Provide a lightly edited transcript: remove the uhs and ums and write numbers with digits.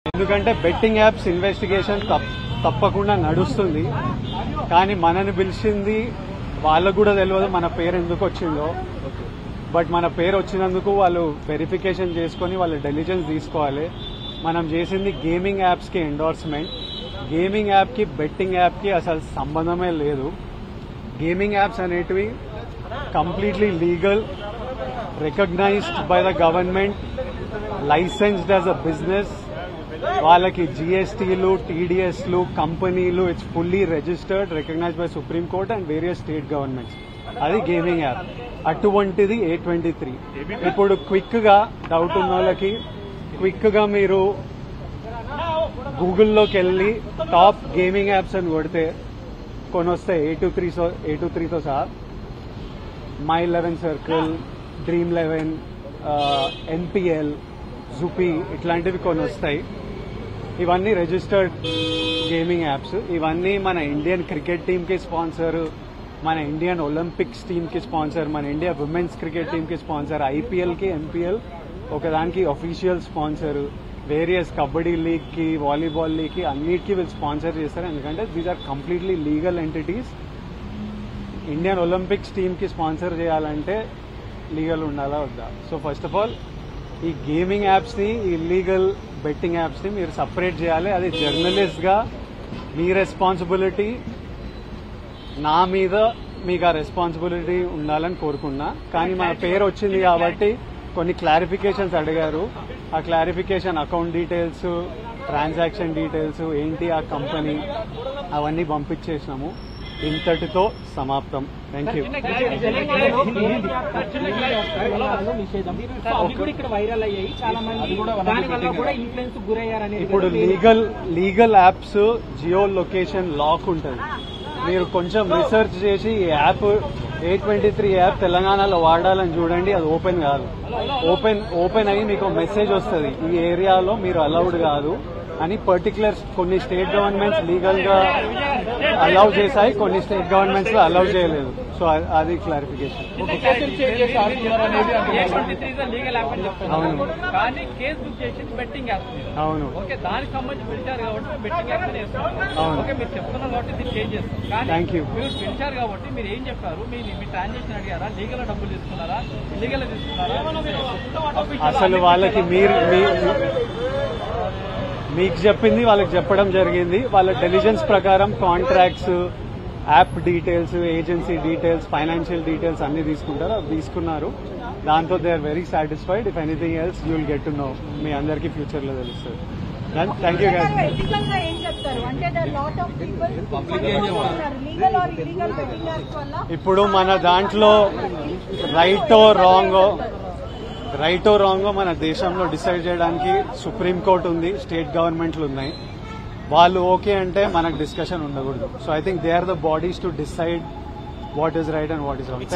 ఎందుకంటే betting apps investigation తప్పకుండా నడుస్తుంది. కానీ మనని పిలిచింది వాళ్ళకు కూడా తెలియదు మన పేరు ఎందుకు వచ్చిందో. బట్ మన పేరు వచ్చినందుకు వాళ్ళు వెరిఫికేషన్ చేసుకుని వాళ్ళ డెలిజెన్స్ తీసుకోవాలి. మనం చేసింది గేమింగ్ యాప్స్ కి ఎండోర్స్మెంట్. గేమింగ్ యాప్ కి బెట్టింగ్ యాప్ కి అసలు సంబంధమే లేదు. గేమింగ్ యాప్స్ అనేటివి completely legal, recognized by the government, licensed as a business. వాళ్ళకి జిఎస్టీలు, టీడీఎస్లు, కంపెనీలు, it's fully registered, recognized by supreme court and various state governments. అది గేమింగ్ యాప్. అటువంటిది A23. ఇప్పుడు క్విక్ గా డౌట్ ఉన్న వాళ్ళకి క్విక్ గా మీరు గూగుల్లోకి వెళ్ళి టాప్ గేమింగ్ యాప్స్ అని కొడితే కొన్ని వస్తాయి. A23తో సహా My11 Circle, Dream11, NPL, జుపీ ఇట్లాంటివి కొన్ని వస్తాయి. ఇవన్నీ రిజిస్టర్డ్ గేమింగ్ యాప్స్. ఇవన్నీ మన ఇండియన్ క్రికెట్ టీమ్ కి స్పాన్సర్, మన ఇండియన్ ఒలింపిక్స్ టీమ్ కి స్పాన్సర్, మన ఇండియా విమెన్స్ క్రికెట్ టీమ్ కి స్పాన్సర్, ఐపీఎల్ కి, ఎంపీఎల్ ఒకదానికి official sponsor, various kabaddi league కి, వాలీబాల్ లీగ్ కి అన్నిటికీ వీళ్ళు స్పాన్సర్ చేస్తారు. ఎందుకంటే these are completely legal entities. Indian Olympics team కి స్పాన్సర్ చేయాలంటే లీగల్ ఉండాలా వద్దా? సో ఫస్ట్ ఆఫ్ ఆల్ ఈ గేమింగ్ యాప్స్ ని, ఈ ఇల్లీగల్ బెట్టింగ్ యాప్స్ ని మీరు సపరేట్ చేయాలి. అది జర్నలిస్ట్ గా మీ రెస్పాన్సిబిలిటీ. నా మీద మీకు ఆ రెస్పాన్సిబిలిటీ ఉండాలని కోరుకున్నా. కానీ మన పేరు వచ్చింది కాబట్టి కొన్ని క్లారిఫికేషన్స్ అడిగారు. ఆ clarification account details, transaction details ఏంటి, ఆ కంపెనీ అవన్నీ పంపించేసినాము. ఇంతటితో సమాప్తం. Thank you. ఇప్పుడు legal apps geo location lock ఉంటుంది. మీరు కొంచెం రీసెర్చ్ చేసి ఈ యాప్ A23 యాప్ తెలంగాణలో వాడాలని చూడండి. అది ఓపెన్ కాదు. ఓపెన్ అయ్యి మీకు మెసేజ్ వస్తుంది, ఈ ఏరియాలో మీరు అలౌడ్ కాదు అని. పర్టికులర్ కొన్ని స్టేట్ గవర్నమెంట్స్ లీగల్ గా అలౌ చేశాయి, కొన్ని స్టేట్ గవర్నమెంట్స్ లో అలౌ చేయలేదు. సో అది క్లారిఫికేషన్. అవును, థ్యాంక్ యూ. అసలు వాళ్ళకి మీకు చెప్పింది వాళ్ళకి చెప్పడం జరిగింది. వాళ్ళ డెలిజెన్స్ ప్రకారం contracts, app details, agency details, financial details అన్ని తీసుకుంటారు. అవి తీసుకున్నారు. దాంతో they are very satisfied. If anything else you will get to know. మీ అందరికీ ఫ్యూచర్ లో తెలుస్తుంది. Thank you guys. ఇప్పుడు మన దాంట్లో రైటో రాంగో మన దేశంలో డిసైడ్ చేయడానికి సుప్రీంకోర్టు ఉంది, స్టేట్ గవర్నమెంట్లు ఉన్నాయి. వాళ్ళు ఓకే అంటే మనకు డిస్కషన్ ఉండకూడదు. So I think they are the bodies to decide what is right and what is wrong.